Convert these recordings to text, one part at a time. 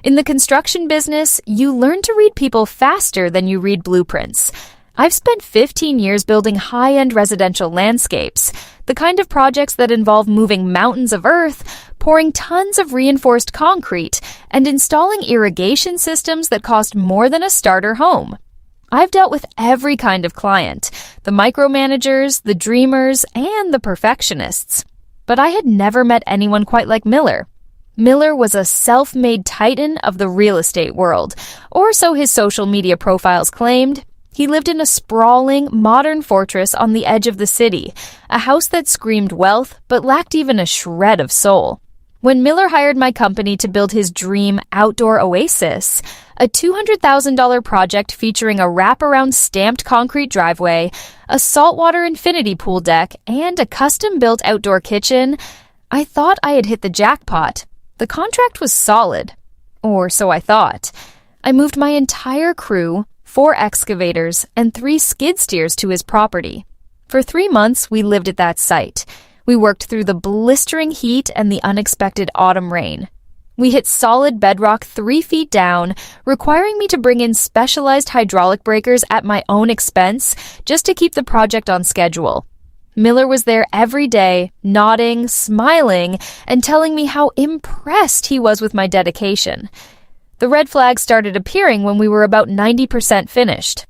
In the construction business, you learn to read people faster than you read blueprints. I've spent 15 years building high-end residential landscapes, the kind of projects that involve moving mountains of earth, pouring tons of reinforced concrete, and installing irrigation systems that cost more than a starter home. I've dealt with every kind of client, the micromanagers, the dreamers, and the perfectionists. But I had never met anyone quite like Miller. Miller was a self-made titan of the real estate world, or so his social media profiles claimed. He lived in a sprawling, modern fortress on the edge of the city, a house that screamed wealth but lacked even a shred of soul. When Miller hired my company to build his dream outdoor oasis, a $200,000 project featuring a wraparound stamped concrete driveway, a saltwater infinity pool deck, and a custom-built outdoor kitchen, I thought I had hit the jackpot. The contract was solid. Or so I thought. I moved my entire crew, 4 excavators, and 3 skid steers to his property. For 3 months, we lived at that site. We worked through the blistering heat and the unexpected autumn rain. We hit solid bedrock 3 feet down, requiring me to bring in specialized hydraulic breakers at my own expense just to keep the project on schedule. Miller was there every day, nodding, smiling, and telling me how impressed he was with my dedication. The red flags started appearing when we were about 90% finished.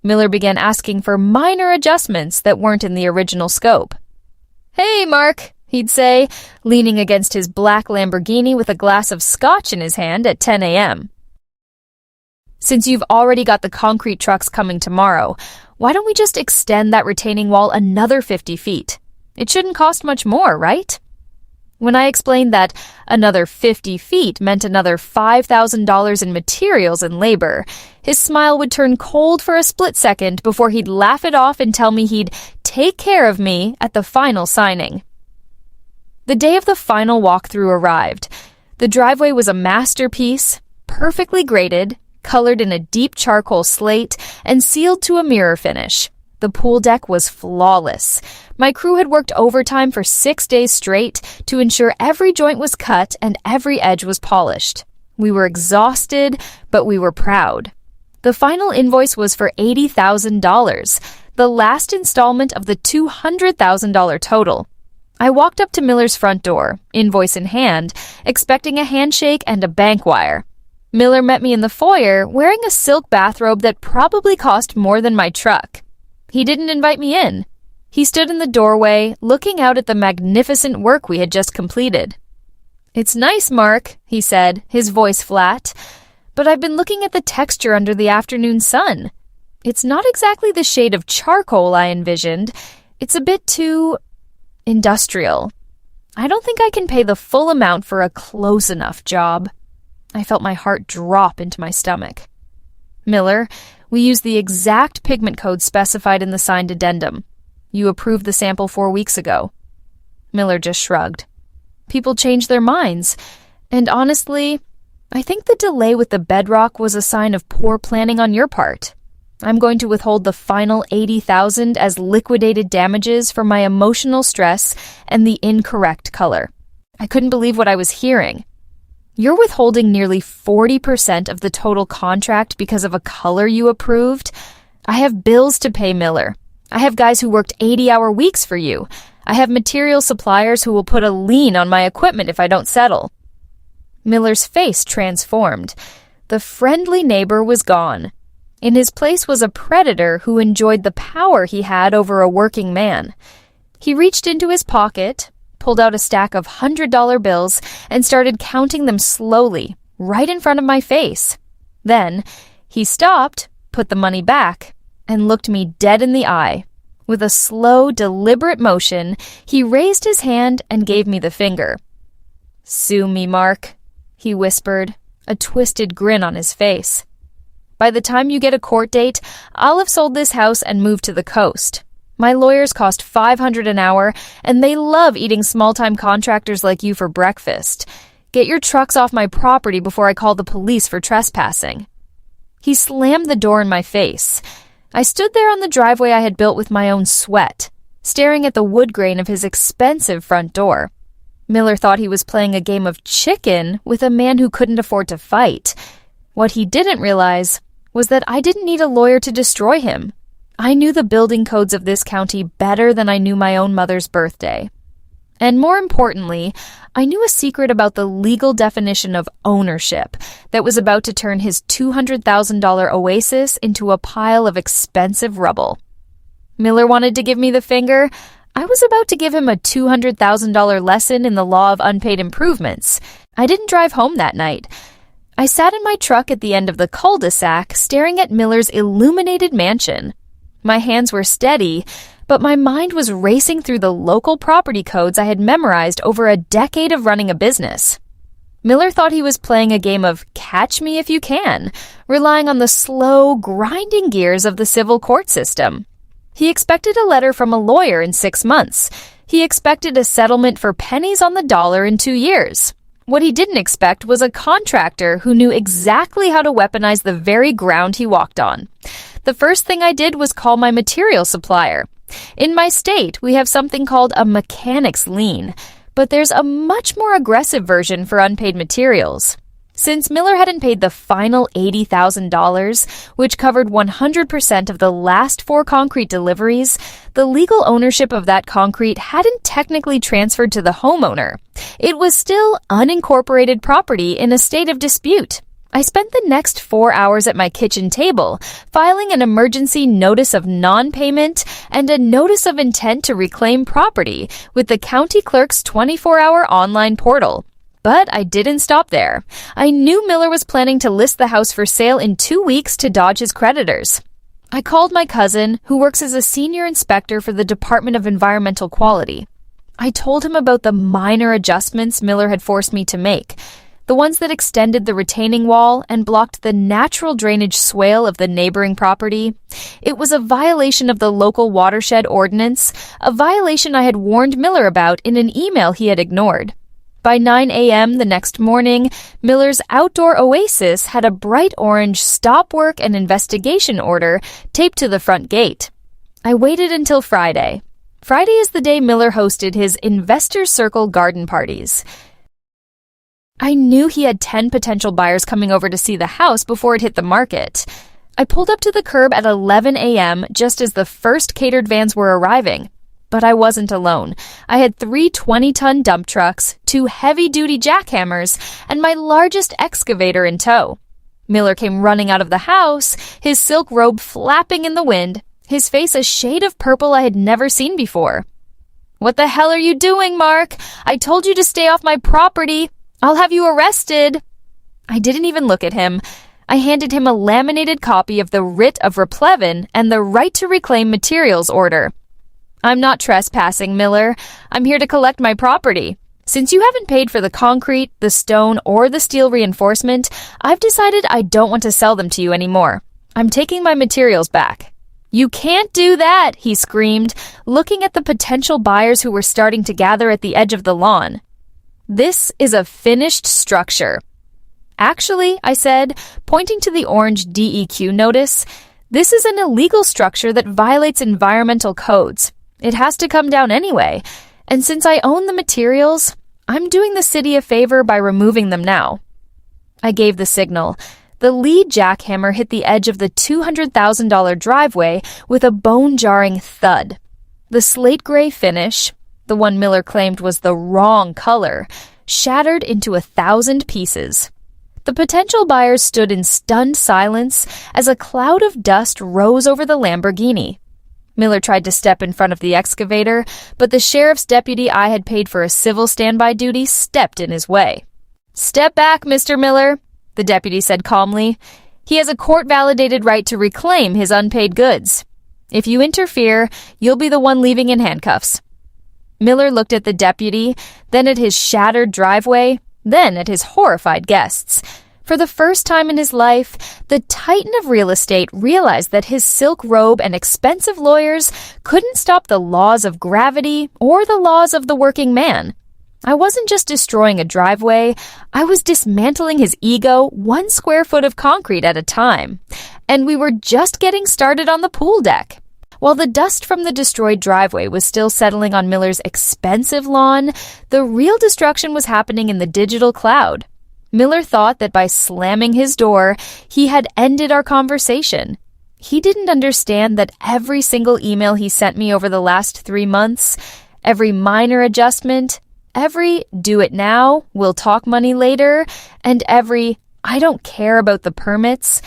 Miller began asking for minor adjustments that weren't in the original scope. "Hey, Mark," he'd say, leaning against his black Lamborghini with a glass of scotch in his hand at 10 a.m. "Since you've already got the concrete trucks coming tomorrow, why don't we just extend that retaining wall another 50 feet? It shouldn't cost much more, right?" When I explained that another 50 feet meant another $5,000 in materials and labor, his smile would turn cold for a split second before he'd laugh it off and tell me he'd take care of me at the final signing. The day of the final walkthrough arrived. The driveway was a masterpiece, perfectly graded, colored in a deep charcoal slate, and sealed to a mirror finish. The pool deck was flawless. My crew had worked overtime for 6 days straight to ensure every joint was cut and every edge was polished. We were exhausted, but we were proud. The final invoice was for $80,000, the last installment of the $200,000 total. I walked up to Miller's front door, invoice in hand, expecting a handshake and a bank wire. Miller met me in the foyer wearing a silk bathrobe that probably cost more than my truck. He didn't invite me in. He stood in the doorway, looking out at the magnificent work we had just completed. "It's nice, Mark," he said, his voice flat, "but I've been looking at the texture under the afternoon sun. It's not exactly the shade of charcoal I envisioned. It's a bit too industrial. I don't think I can pay the full amount for a close enough job." I felt my heart drop into my stomach. "Miller, we used the exact pigment code specified in the signed addendum. You approved the sample 4 weeks ago." Miller just shrugged. People change their minds. And honestly, I think the delay with the bedrock was a sign of poor planning on your part. I'm going to withhold the final $80,000 as liquidated damages for my emotional stress and the incorrect color. I couldn't believe what I was hearing. "You're withholding nearly 40% of the total contract because of a color you approved? I have bills to pay, Miller. I have guys who worked 80-hour weeks for you. I have material suppliers who will put a lien on my equipment if I don't settle." Miller's face transformed. The friendly neighbor was gone. In his place was a predator who enjoyed the power he had over a working man. He reached into his pocket, pulled out a stack of $100 bills, and started counting them slowly, right in front of my face. Then, he stopped, put the money back, and looked me dead in the eye. With a slow, deliberate motion, he raised his hand and gave me the finger. "Sue me, Mark," he whispered, a twisted grin on his face. "By the time you get a court date, I'll have sold this house and moved to the coast. My lawyers cost $500 an hour, and they love eating small-time contractors like you for breakfast. Get your trucks off my property before I call the police for trespassing." He slammed the door in my face. I stood there on the driveway I had built with my own sweat, staring at the wood grain of his expensive front door. Miller thought he was playing a game of chicken with a man who couldn't afford to fight. What he didn't realize was that I didn't need a lawyer to destroy him. I knew the building codes of this county better than I knew my own mother's birthday. And more importantly, I knew a secret about the legal definition of ownership that was about to turn his $200,000 oasis into a pile of expensive rubble. Miller wanted to give me the finger. I was about to give him a $200,000 lesson in the law of unpaid improvements. I didn't drive home that night. I sat in my truck at the end of the cul-de-sac, staring at Miller's illuminated mansion. My hands were steady, but my mind was racing through the local property codes I had memorized over a decade of running a business. Miller thought he was playing a game of catch me if you can, relying on the slow, grinding gears of the civil court system. He expected a letter from a lawyer in 6 months. He expected a settlement for pennies on the dollar in 2 years. What he didn't expect was a contractor who knew exactly how to weaponize the very ground he walked on. The first thing I did was call my material supplier. In my state, we have something called a mechanic's lien, but there's a much more aggressive version for unpaid materials. Since Miller hadn't paid the final $80,000, which covered 100% of the last 4 concrete deliveries, the legal ownership of that concrete hadn't technically transferred to the homeowner. It was still unincorporated property in a state of dispute. I spent the next 4 hours at my kitchen table, filing an emergency notice of non-payment and a notice of intent to reclaim property with the county clerk's 24-hour online portal. But I didn't stop there. I knew Miller was planning to list the house for sale in 2 weeks to dodge his creditors. I called my cousin, who works as a senior inspector for the Department of Environmental Quality. I told him about the minor adjustments Miller had forced me to make, the ones that extended the retaining wall and blocked the natural drainage swale of the neighboring property. It was a violation of the local watershed ordinance, a violation I had warned Miller about in an email he had ignored. By 9 a.m. the next morning, Miller's outdoor oasis had a bright orange stop work and investigation order taped to the front gate. I waited until Friday. Friday is the day Miller hosted his Investor Circle garden parties. I knew he had 10 potential buyers coming over to see the house before it hit the market. I pulled up to the curb at 11 a.m. just as the first catered vans were arriving. But I wasn't alone. I had 3 20-ton dump trucks, 2 heavy-duty jackhammers, and my largest excavator in tow. Miller came running out of the house, his silk robe flapping in the wind, his face a shade of purple I had never seen before. "What the hell are you doing, Mark? I told you to stay off my property. I'll have you arrested." I didn't even look at him. I handed him a laminated copy of the writ of replevin and the right to reclaim materials order. "I'm not trespassing, Miller. I'm here to collect my property. Since you haven't paid for the concrete, the stone, or the steel reinforcement, I've decided I don't want to sell them to you anymore. I'm taking my materials back." "You can't do that," he screamed, looking at the potential buyers who were starting to gather at the edge of the lawn. "This is a finished structure." "Actually," I said, pointing to the orange DEQ notice, "this is an illegal structure that violates environmental codes. It has to come down anyway, and since I own the materials, I'm doing the city a favor by removing them now." I gave the signal. The lead jackhammer hit the edge of the $200,000 driveway with a bone-jarring thud. The slate gray finish, the one Miller claimed was the wrong color, shattered into 1,000 pieces. The potential buyers stood in stunned silence as a cloud of dust rose over the Lamborghini. Miller tried to step in front of the excavator, but the sheriff's deputy I had paid for a civil standby duty stepped in his way. "Step back, Mr. Miller," the deputy said calmly. "He has a court-validated right to reclaim his unpaid goods. If you interfere, you'll be the one leaving in handcuffs." Miller looked at the deputy, then at his shattered driveway, then at his horrified guests. For the first time in his life, the titan of real estate realized that his silk robe and expensive lawyers couldn't stop the laws of gravity or the laws of the working man. I wasn't just destroying a driveway, I was dismantling his ego 1 square foot of concrete at a time. And we were just getting started on the pool deck. While the dust from the destroyed driveway was still settling on Miller's expensive lawn, the real destruction was happening in the digital cloud. Miller thought that by slamming his door, he had ended our conversation. He didn't understand that every single email he sent me over the last 3 months, every minor adjustment, every "do it now, we'll talk money later," and every "I don't care about the permits,"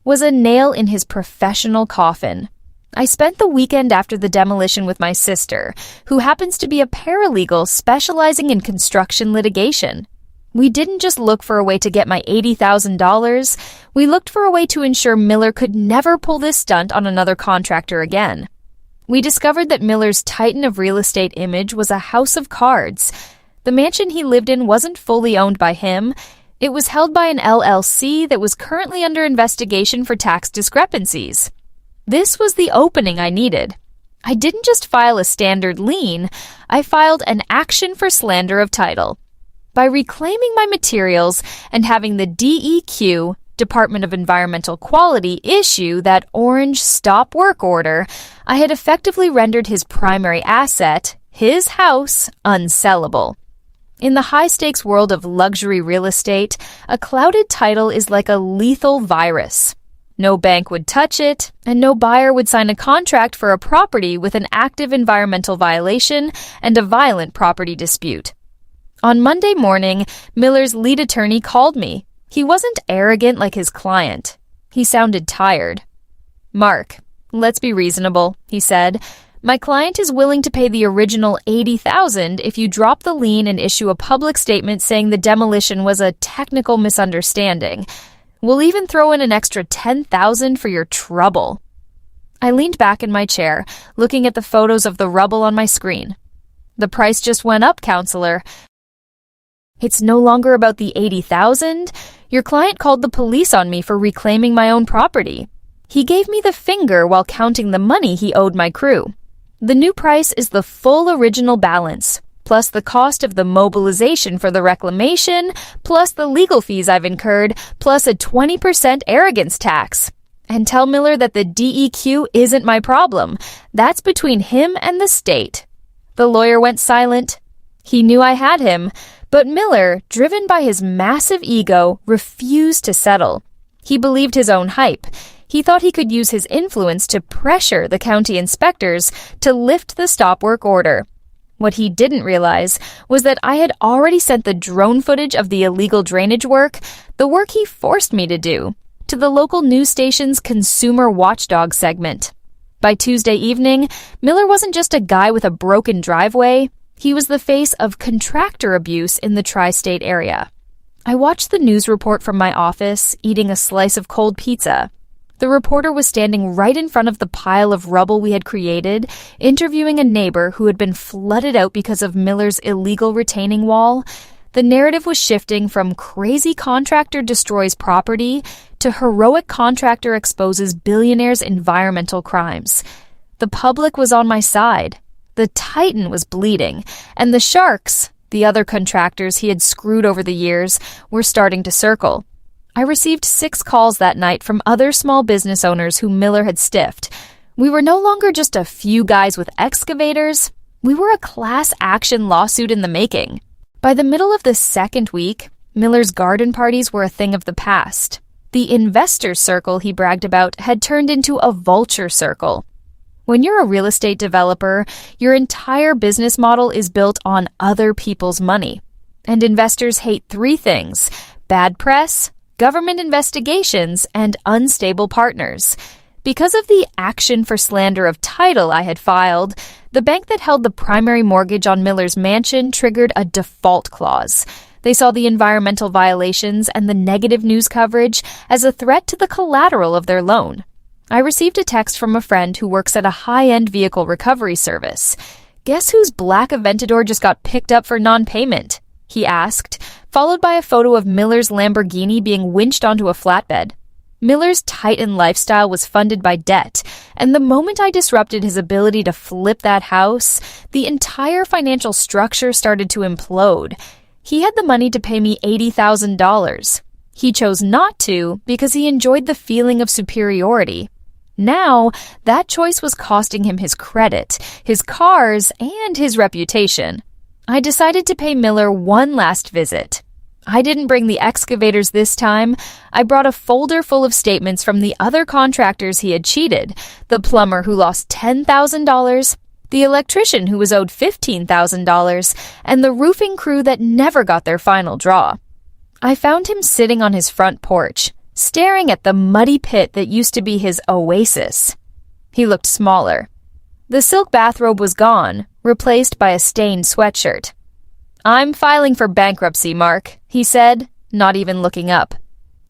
was a nail in his professional coffin. I spent the weekend after the demolition with my sister, who happens to be a paralegal specializing in construction litigation. We didn't just look for a way to get my $80,000, we looked for a way to ensure Miller could never pull this stunt on another contractor again. We discovered that Miller's titan of real estate image was a house of cards. The mansion he lived in wasn't fully owned by him. It was held by an LLC that was currently under investigation for tax discrepancies. This was the opening I needed. I didn't just file a standard lien, I filed an action for slander of title. By reclaiming my materials and having the DEQ, Department of Environmental Quality, issue that orange stop work order, I had effectively rendered his primary asset, his house, unsellable. In the high-stakes world of luxury real estate, a clouded title is like a lethal virus. No bank would touch it, and no buyer would sign a contract for a property with an active environmental violation and a violent property dispute. On Monday morning, Miller's lead attorney called me. He wasn't arrogant like his client. He sounded tired. "Mark, let's be reasonable," he said. "My client is willing to pay the original $80,000 if you drop the lien and issue a public statement saying the demolition was a technical misunderstanding. We'll even throw in an extra $10,000 for your trouble." I leaned back in my chair, looking at the photos of the rubble on my screen. "The price just went up, counselor." "It's no longer about the $80,000. Your client called the police on me for reclaiming my own property. He gave me the finger while counting the money he owed my crew. The new price is the full original balance, plus the cost of the mobilization for the reclamation, plus the legal fees I've incurred, plus a 20% arrogance tax. And tell Miller that the DEQ isn't my problem. That's between him and the state." The lawyer went silent. He knew I had him, but Miller, driven by his massive ego, refused to settle. He believed his own hype. He thought he could use his influence to pressure the county inspectors to lift the stop work order. What he didn't realize was that I had already sent the drone footage of the illegal drainage work, the work he forced me to do, to the local news station's Consumer Watchdog segment. By Tuesday evening, Miller wasn't just a guy with a broken driveway. He was the face of contractor abuse in the tri-state area. I watched the news report from my office, eating a slice of cold pizza. The reporter was standing right in front of the pile of rubble we had created, interviewing a neighbor who had been flooded out because of Miller's illegal retaining wall. The narrative was shifting from crazy contractor destroys property to heroic contractor exposes billionaire's environmental crimes. The public was on my side. The titan was bleeding, and the sharks, the other contractors he had screwed over the years, were starting to circle. I received 6 calls that night from other small business owners who Miller had stiffed. We were no longer just a few guys with excavators. We were a class action lawsuit in the making. By the middle of the second week, Miller's garden parties were a thing of the past. The investor circle he bragged about had turned into a vulture circle. When you're a real estate developer, your entire business model is built on other people's money. And investors hate 3 things: bad press, government investigations, and unstable partners. Because of the action for slander of title I had filed, the bank that held the primary mortgage on Miller's mansion triggered a default clause. They saw the environmental violations and the negative news coverage as a threat to the collateral of their loan. I received a text from a friend who works at a high-end vehicle recovery service. "Guess whose black Aventador just got picked up for non-payment?" he asked, followed by a photo of Miller's Lamborghini being winched onto a flatbed. Miller's Titan lifestyle was funded by debt, and the moment I disrupted his ability to flip that house, the entire financial structure started to implode. He had the money to pay me $80,000. He chose not to because he enjoyed the feeling of superiority. Now, that choice was costing him his credit, his cars, and his reputation. I decided to pay Miller one last visit. I didn't bring the excavators this time. I brought a folder full of statements from the other contractors he had cheated, the plumber who lost $10,000, the electrician who was owed $15,000, and the roofing crew that never got their final draw. I found him sitting on his front porch, staring at the muddy pit that used to be his oasis. He looked smaller. The silk bathrobe was gone, replaced by a stained sweatshirt. "I'm filing for bankruptcy, Mark," he said, not even looking up.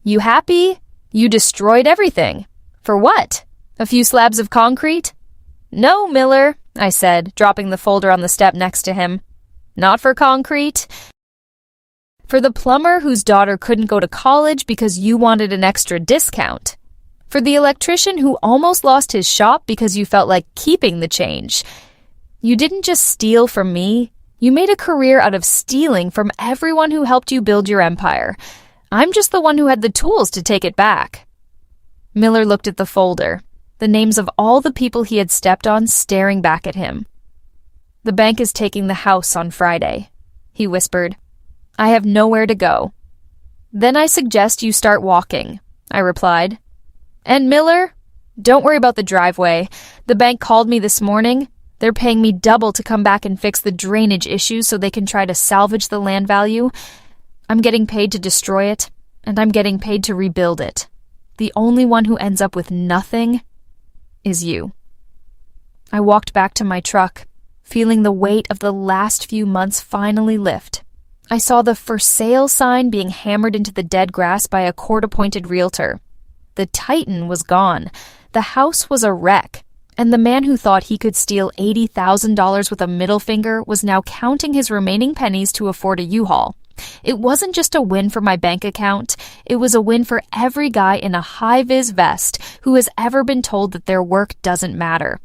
"You happy? You destroyed everything. For what? A few slabs of concrete?" "No, Miller," I said, dropping the folder on the step next to him. "Not for concrete. For the plumber whose daughter couldn't go to college because you wanted an extra discount. For the electrician who almost lost his shop because you felt like keeping the change. You didn't just steal from me. You made a career out of stealing from everyone who helped you build your empire. I'm just the one who had the tools to take it back." Miller looked at the folder, the names of all the people he had stepped on staring back at him. "The bank is taking the house on Friday," he whispered. "I have nowhere to go." "Then I suggest you start walking," I replied. "And Miller, don't worry about the driveway. The bank called me this morning. They're paying me double to come back and fix the drainage issues so they can try to salvage the land value. I'm getting paid to destroy it, and I'm getting paid to rebuild it. The only one who ends up with nothing is you." I walked back to my truck, feeling the weight of the last few months finally lift. I saw the "for sale" sign being hammered into the dead grass by a court-appointed realtor. The Titan was gone. The house was a wreck. And the man who thought he could steal $80,000 with a middle finger was now counting his remaining pennies to afford a U-Haul. It wasn't just a win for my bank account. It was a win for every guy in a high-vis vest who has ever been told that their work doesn't matter.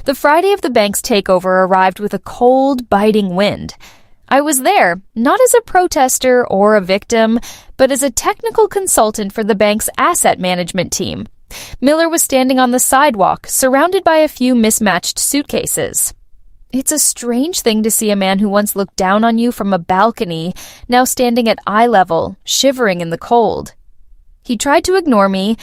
The Friday of the bank's takeover arrived with a cold, biting wind. I was there, not as a protester or a victim, but as a technical consultant for the bank's asset management team. Miller was standing on the sidewalk, surrounded by a few mismatched suitcases. It's a strange thing to see a man who once looked down on you from a balcony, now standing at eye level, shivering in the cold. He tried to ignore me,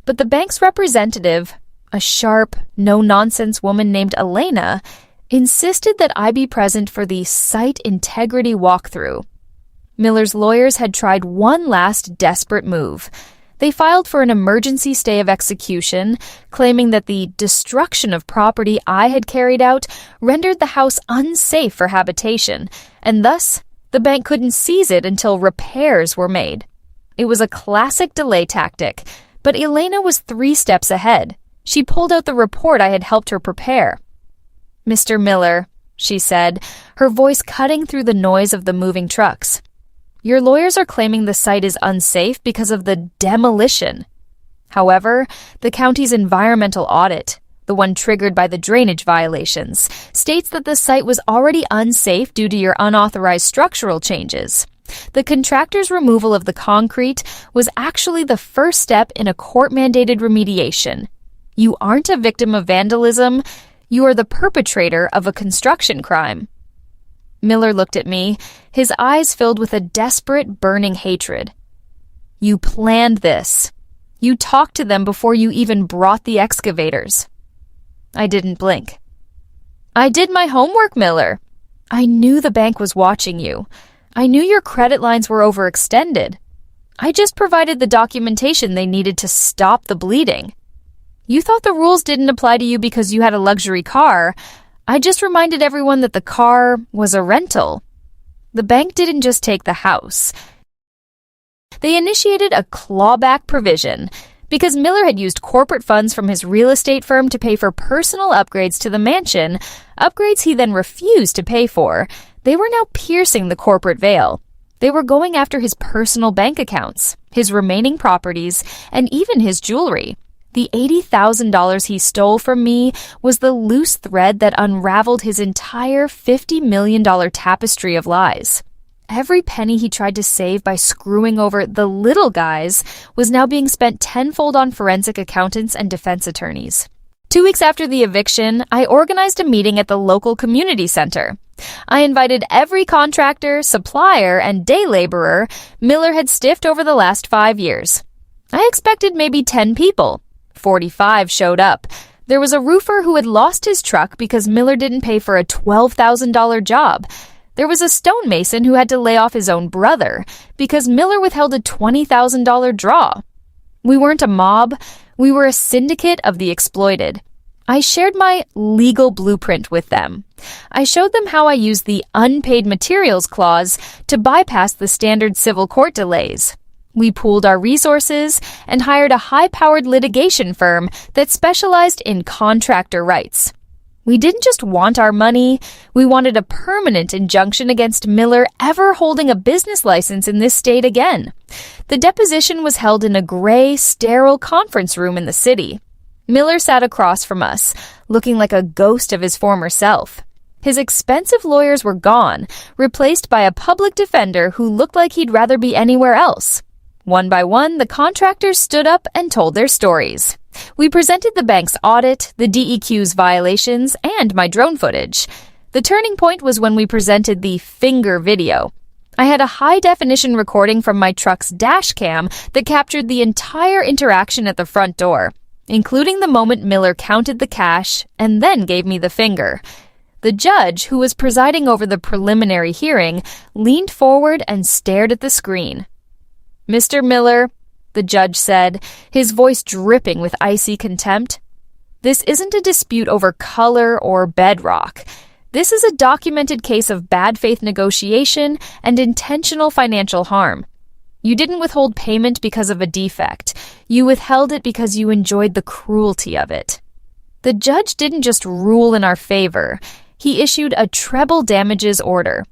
but the bank's representative, a sharp, no-nonsense woman named Elena, insisted that I be present for the site integrity walkthrough. Miller's lawyers had tried one last desperate move. They filed for an emergency stay of execution, claiming that the destruction of property I had carried out rendered the house unsafe for habitation, and thus the bank couldn't seize it until repairs were made. It was a classic delay tactic, but Elena was 3 steps ahead. She pulled out the report I had helped her prepare. "Mr. Miller," she said, her voice cutting through the noise of the moving trucks. "Your lawyers are claiming the site is unsafe because of the demolition. However, the county's environmental audit, the one triggered by the drainage violations, states that the site was already unsafe due to your unauthorized structural changes. The contractor's removal of the concrete was actually the first step in a court-mandated remediation. You aren't a victim of vandalism. You are the perpetrator of a construction crime." Miller looked at me, his eyes filled with a desperate, burning hatred. "You planned this. You talked to them before you even brought the excavators." I didn't blink. "I did my homework, Miller. I knew the bank was watching you. I knew your credit lines were overextended. I just provided the documentation they needed to stop the bleeding. You thought the rules didn't apply to you because you had a luxury car. I just reminded everyone that the car was a rental. The bank didn't just take the house. They initiated a clawback provision because Miller had used corporate funds from his real estate firm to pay for personal upgrades to the mansion, upgrades he then refused to pay for. They were now piercing the corporate veil. They were going after his personal bank accounts, his remaining properties, and even his jewelry. The $80,000 he stole from me was the loose thread that unraveled his entire $50 million tapestry of lies. Every penny he tried to save by screwing over the little guys was now being spent tenfold on forensic accountants and defense attorneys. 2 weeks after the eviction, I organized a meeting at the local community center. I invited every contractor, supplier, and day laborer Miller had stiffed over the last 5 years. I expected maybe 10 people. 45 showed up. There was a roofer who had lost his truck because Miller didn't pay for a $12,000 job. There was a stonemason who had to lay off his own brother because Miller withheld a $20,000 draw. We weren't a mob. We were a syndicate of the exploited. I shared my legal blueprint with them. I showed them how I used the unpaid materials clause to bypass the standard civil court delays. We pooled our resources and hired a high-powered litigation firm that specialized in contractor rights. We didn't just want our money, we wanted a permanent injunction against Miller ever holding a business license in this state again. The deposition was held in a gray, sterile conference room in the city. Miller sat across from us, looking like a ghost of his former self. His expensive lawyers were gone, replaced by a public defender who looked like he'd rather be anywhere else. One by one, the contractors stood up and told their stories. We presented the bank's audit, the DEQ's violations, and my drone footage. The turning point was when we presented the finger video. I had a high-definition recording from my truck's dash cam that captured the entire interaction at the front door, including the moment Miller counted the cash and then gave me the finger. The judge, who was presiding over the preliminary hearing, leaned forward and stared at the screen. "Mr. Miller," the judge said, his voice dripping with icy contempt, "this isn't a dispute over color or bedrock. This is a documented case of bad faith negotiation and intentional financial harm. You didn't withhold payment because of a defect. You withheld it because you enjoyed the cruelty of it." The judge didn't just rule in our favor. He issued a treble damages order.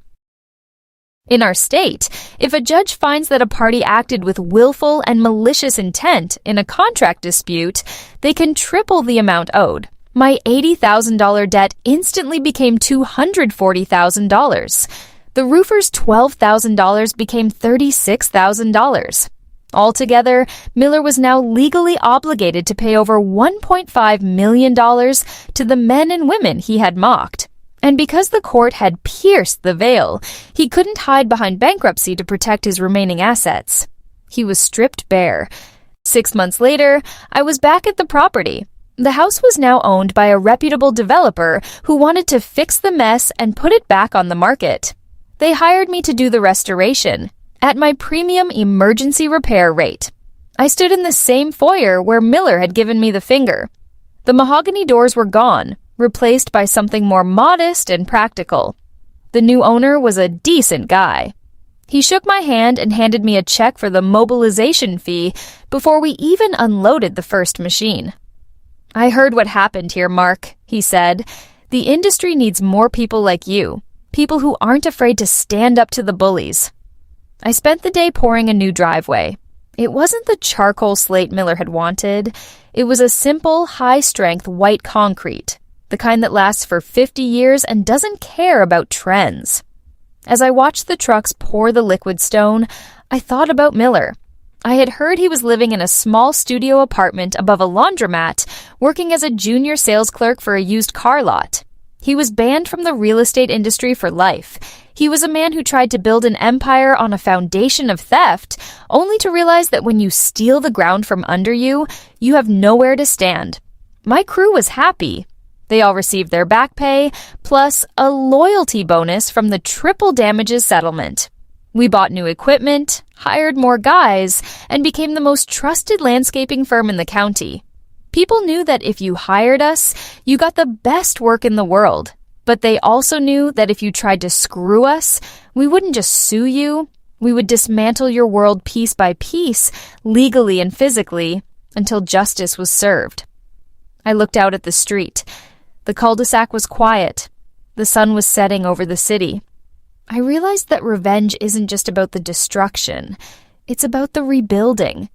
In our state, if a judge finds that a party acted with willful and malicious intent in a contract dispute, they can triple the amount owed. My $80,000 debt instantly became $240,000. The roofer's $12,000 became $36,000. Altogether, Miller was now legally obligated to pay over $1.5 million to the men and women he had mocked. And because the court had pierced the veil, he couldn't hide behind bankruptcy to protect his remaining assets. He was stripped bare. 6 months later, I was back at the property. The house was now owned by a reputable developer who wanted to fix the mess and put it back on the market. They hired me to do the restoration at my premium emergency repair rate. I stood in the same foyer where Miller had given me the finger. The mahogany doors were gone, replaced by something more modest and practical. The new owner was a decent guy. He shook my hand and handed me a check for the mobilization fee before we even unloaded the first machine. "I heard what happened here, Mark," he said. "The industry needs more people like you, people who aren't afraid to stand up to the bullies." I spent the day pouring a new driveway. It wasn't the charcoal slate Miller had wanted. It was a simple, high-strength white concrete, the kind that lasts for 50 years and doesn't care about trends. As I watched the trucks pour the liquid stone, I thought about Miller. I had heard he was living in a small studio apartment above a laundromat, working as a junior sales clerk for a used car lot. He was banned from the real estate industry for life. He was a man who tried to build an empire on a foundation of theft, only to realize that when you steal the ground from under you, you have nowhere to stand. My crew was happy. They all received their back pay, plus a loyalty bonus from the triple damages settlement. We bought new equipment, hired more guys, and became the most trusted landscaping firm in the county. People knew that if you hired us, you got the best work in the world. But they also knew that if you tried to screw us, we wouldn't just sue you, we would dismantle your world piece by piece, legally and physically, until justice was served. I looked out at the street. The cul-de-sac was quiet. The sun was setting over the city. I realized that revenge isn't just about the destruction. It's about the rebuilding.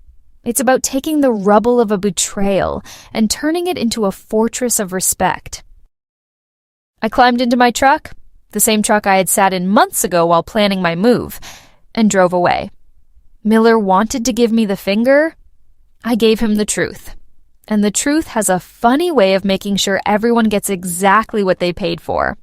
It's about taking the rubble of a betrayal and turning it into a fortress of respect. I climbed into my truck. the same truck I had sat in months ago while planning my move, and drove away. Miller wanted to give me the finger. I gave him the truth. And the truth has a funny way of making sure everyone gets exactly what they paid for.